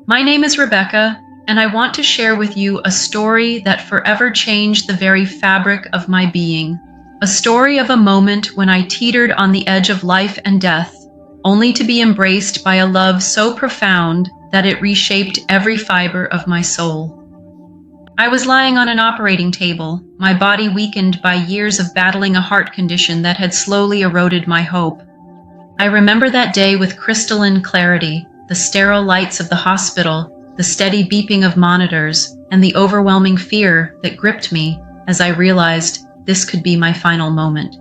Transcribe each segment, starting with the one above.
My name is Rebecca, and I want to share with you a story that forever changed the very fabric of my being. A story of a moment when I teetered on the edge of life and death, only to be embraced by a love so profound that it reshaped every fiber of my soul. I was lying on an operating table, my body weakened by years of battling a heart condition that had slowly eroded my hope. I remember that day with crystalline clarity, the sterile lights of the hospital, the steady beeping of monitors, and the overwhelming fear that gripped me as I realized this could be my final moment.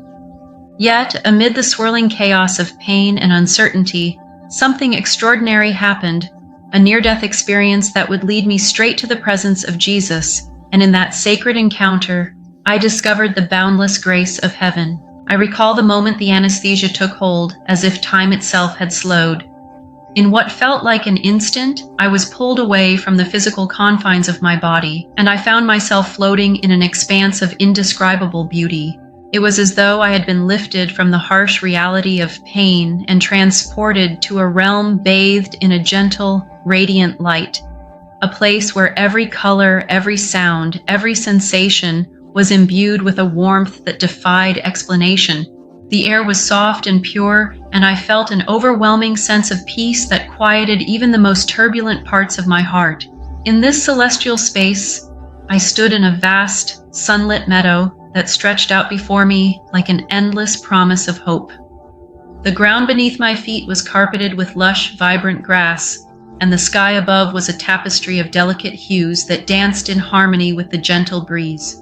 Yet, amid the swirling chaos of pain and uncertainty, something extraordinary happened, a near-death experience that would lead me straight to the presence of Jesus, and in that sacred encounter, I discovered the boundless grace of heaven. I recall the moment the anesthesia took hold, as if time itself had slowed. In what felt like an instant, I was pulled away from the physical confines of my body, and I found myself floating in an expanse of indescribable beauty. It was as though I had been lifted from the harsh reality of pain and transported to a realm bathed in a gentle, radiant light, a place where every color, every sound, every sensation was imbued with a warmth that defied explanation. The air was soft and pure, and I felt an overwhelming sense of peace that quieted even the most turbulent parts of my heart. In this celestial space, I stood in a vast, sunlit meadow that stretched out before me like an endless promise of hope. The ground beneath my feet was carpeted with lush, vibrant grass, and the sky above was a tapestry of delicate hues that danced in harmony with the gentle breeze.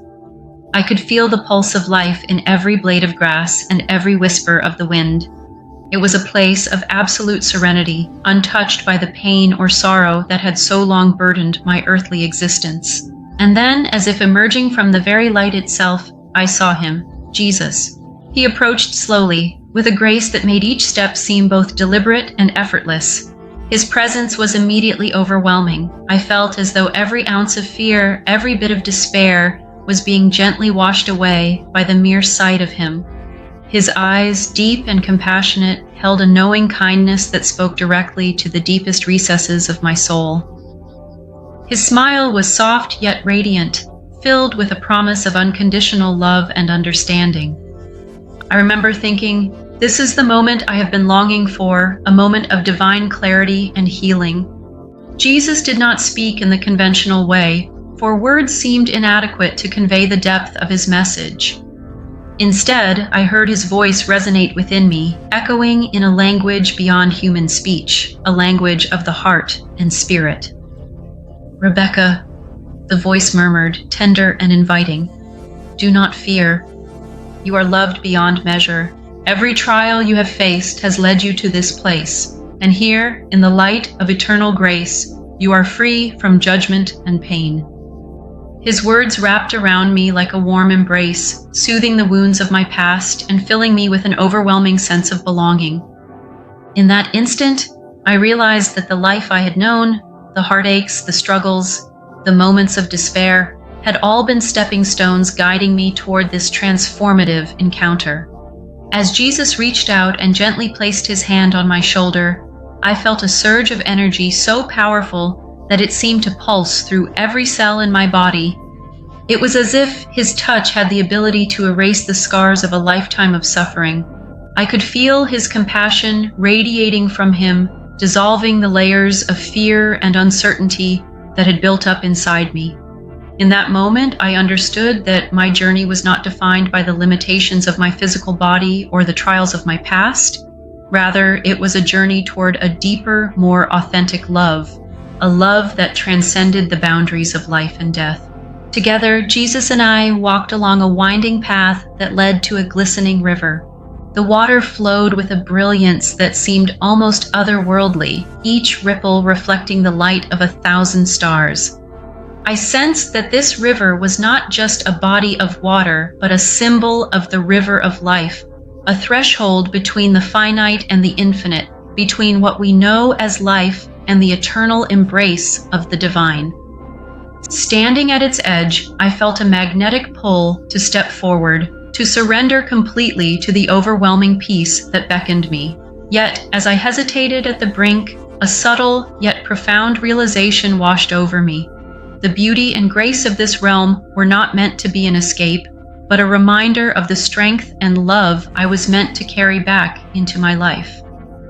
I could feel the pulse of life in every blade of grass and every whisper of the wind. It was a place of absolute serenity, untouched by the pain or sorrow that had so long burdened my earthly existence. And then, as if emerging from the very light itself, I saw him, Jesus. He approached slowly, with a grace that made each step seem both deliberate and effortless. His presence was immediately overwhelming. I felt as though every ounce of fear, every bit of despair, was being gently washed away by the mere sight of him. His eyes, deep and compassionate, held a knowing kindness that spoke directly to the deepest recesses of my soul. His smile was soft yet radiant, filled with a promise of unconditional love and understanding. I remember thinking, this is the moment I have been longing for, a moment of divine clarity and healing. Jesus did not speak in the conventional way, for words seemed inadequate to convey the depth of his message. Instead, I heard his voice resonate within me, echoing in a language beyond human speech, a language of the heart and spirit. "Rebecca," the voice murmured, tender and inviting, "do not fear. You are loved beyond measure. Every trial you have faced has led you to this place, and here, in the light of eternal grace, you are free from judgment and pain." His words wrapped around me like a warm embrace, soothing the wounds of my past and filling me with an overwhelming sense of belonging. In that instant, I realized that the life I had known, the heartaches, the struggles, the moments of despair, had all been stepping stones guiding me toward this transformative encounter. As Jesus reached out and gently placed his hand on my shoulder, I felt a surge of energy so powerful that it seemed to pulse through every cell in my body. It was as if his touch had the ability to erase the scars of a lifetime of suffering. I could feel his compassion radiating from him, dissolving the layers of fear and uncertainty that had built up inside me. In that moment, I understood that my journey was not defined by the limitations of my physical body or the trials of my past. Rather, it was a journey toward a deeper, more authentic love, a love that transcended the boundaries of life and death. Together, Jesus and I walked along a winding path that led to a glistening river. The water flowed with a brilliance that seemed almost otherworldly, each ripple reflecting the light of 1,000 stars. I sensed that this river was not just a body of water, but a symbol of the river of life, a threshold between the finite and the infinite, between what we know as life and the eternal embrace of the divine. Standing at its edge, I felt a magnetic pull to step forward, to surrender completely to the overwhelming peace that beckoned me. Yet, as I hesitated at the brink, A subtle yet profound realization washed over me. The beauty and grace of this realm were not meant to be an escape, but a reminder of the strength and love I was meant to carry back into my life.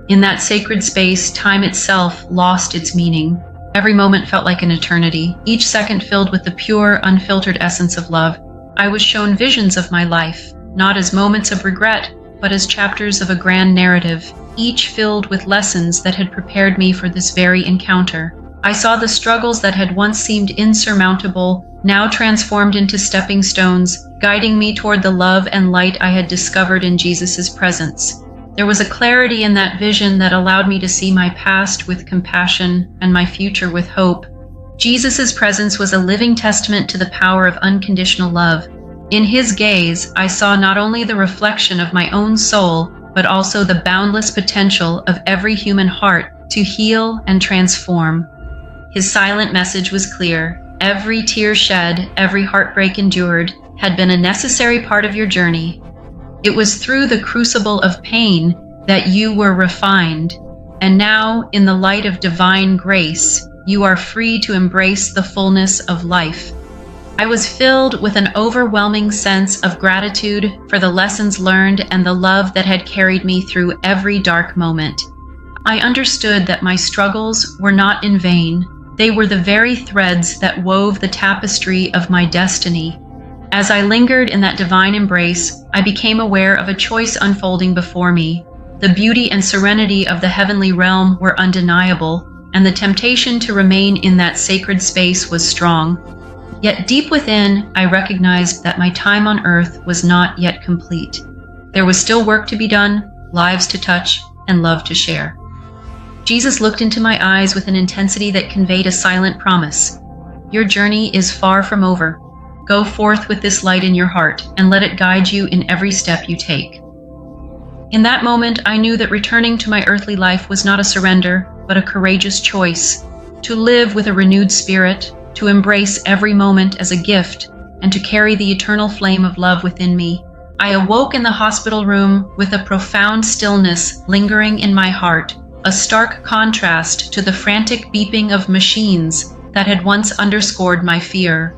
In that sacred space, time itself lost its meaning. Every moment felt like an eternity, each second filled with the pure, unfiltered essence of love. I was shown visions of my life, not as moments of regret, but as chapters of a grand narrative, each filled with lessons that had prepared me for this very encounter. I saw the struggles that had once seemed insurmountable, now transformed into stepping stones, guiding me toward the love and light I had discovered in Jesus' presence. There was a clarity in that vision that allowed me to see my past with compassion and my future with hope. Jesus' presence was a living testament to the power of unconditional love. In his gaze, I saw not only the reflection of my own soul, but also the boundless potential of every human heart to heal and transform. His silent message was clear. Every tear shed, every heartbreak endured, had been a necessary part of your journey. It was through the crucible of pain that you were refined, and now, in the light of divine grace, you are free to embrace the fullness of life. I was filled with an overwhelming sense of gratitude for the lessons learned and the love that had carried me through every dark moment. I understood that my struggles were not in vain. They were the very threads that wove the tapestry of my destiny. As I lingered in that divine embrace, I became aware of a choice unfolding before me. The beauty and serenity of the heavenly realm were undeniable, and the temptation to remain in that sacred space was strong. Yet deep within, I recognized that my time on earth was not yet complete. There was still work to be done, lives to touch, and love to share. Jesus looked into my eyes with an intensity that conveyed a silent promise. Your journey is far from over. Go forth with this light in your heart and let it guide you in every step you take. In that moment, I knew that returning to my earthly life was not a surrender, but a courageous choice. To live with a renewed spirit, to embrace every moment as a gift, and to carry the eternal flame of love within me. I awoke in the hospital room with a profound stillness lingering in my heart, a stark contrast to the frantic beeping of machines that had once underscored my fear.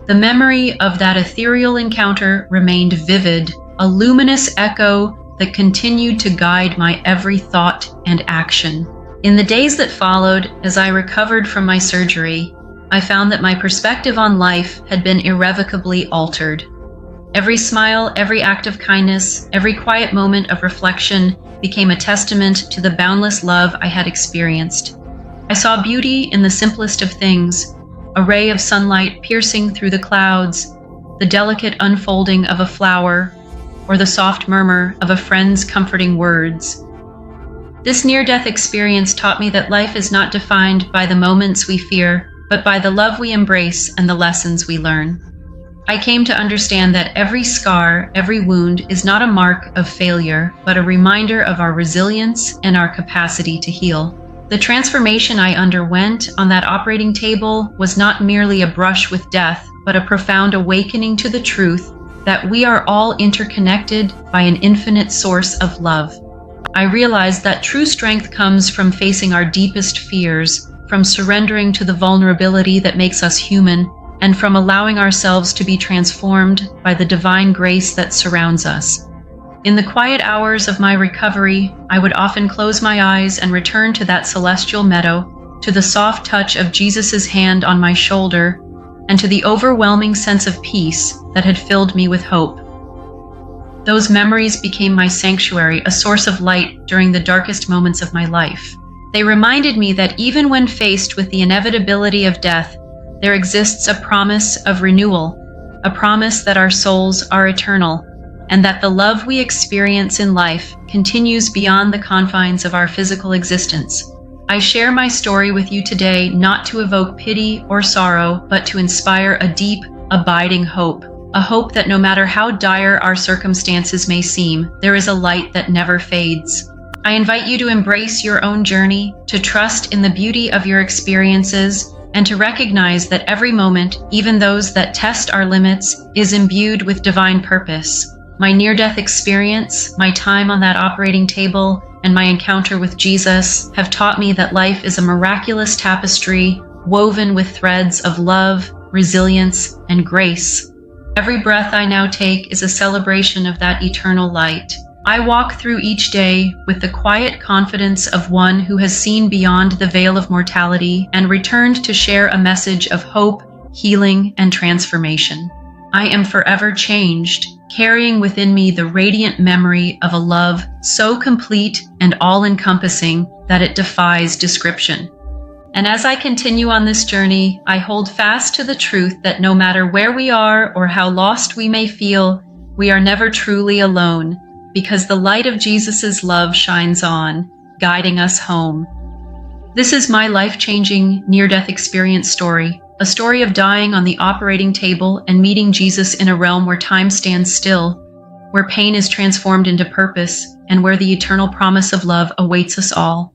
The memory of that ethereal encounter remained vivid, a luminous echo that continued to guide my every thought and action. In the days that followed, as I recovered from my surgery, I found that my perspective on life had been irrevocably altered. Every smile, every act of kindness, every quiet moment of reflection became a testament to the boundless love I had experienced. I saw beauty in the simplest of things, a ray of sunlight piercing through the clouds, the delicate unfolding of a flower, or the soft murmur of a friend's comforting words. This near-death experience taught me that life is not defined by the moments we fear, but by the love we embrace and the lessons we learn. I came to understand that every scar, every wound is not a mark of failure, but a reminder of our resilience and our capacity to heal. The transformation I underwent on that operating table was not merely a brush with death, but a profound awakening to the truth that we are all interconnected by an infinite source of love. I realized that true strength comes from facing our deepest fears, from surrendering to the vulnerability that makes us human, and from allowing ourselves to be transformed by the divine grace that surrounds us. In the quiet hours of my recovery, I would often close my eyes and return to that celestial meadow, to the soft touch of Jesus' hand on my shoulder, and to the overwhelming sense of peace that had filled me with hope. Those memories became my sanctuary, a source of light during the darkest moments of my life. They reminded me that even when faced with the inevitability of death, there exists a promise of renewal, a promise that our souls are eternal, and that the love we experience in life continues beyond the confines of our physical existence. I share my story with you today not to evoke pity or sorrow, but to inspire a deep, abiding hope, a hope that no matter how dire our circumstances may seem, there is a light that never fades. I invite you to embrace your own journey, to trust in the beauty of your experiences, and to recognize that every moment, even those that test our limits, is imbued with divine purpose. My near-death experience, my time on that operating table, and my encounter with Jesus have taught me that life is a miraculous tapestry woven with threads of love, resilience, and grace. Every breath I now take is a celebration of that eternal light. I walk through each day with the quiet confidence of one who has seen beyond the veil of mortality and returned to share a message of hope, healing, and transformation. I am forever changed, carrying within me the radiant memory of a love so complete and all-encompassing that it defies description. And as I continue on this journey, I hold fast to the truth that no matter where we are or how lost we may feel, we are never truly alone, because the light of Jesus' love shines on, guiding us home. This is my life-changing near-death experience story, a story of dying on the operating table and meeting Jesus in a realm where time stands still, where pain is transformed into purpose, and where the eternal promise of love awaits us all.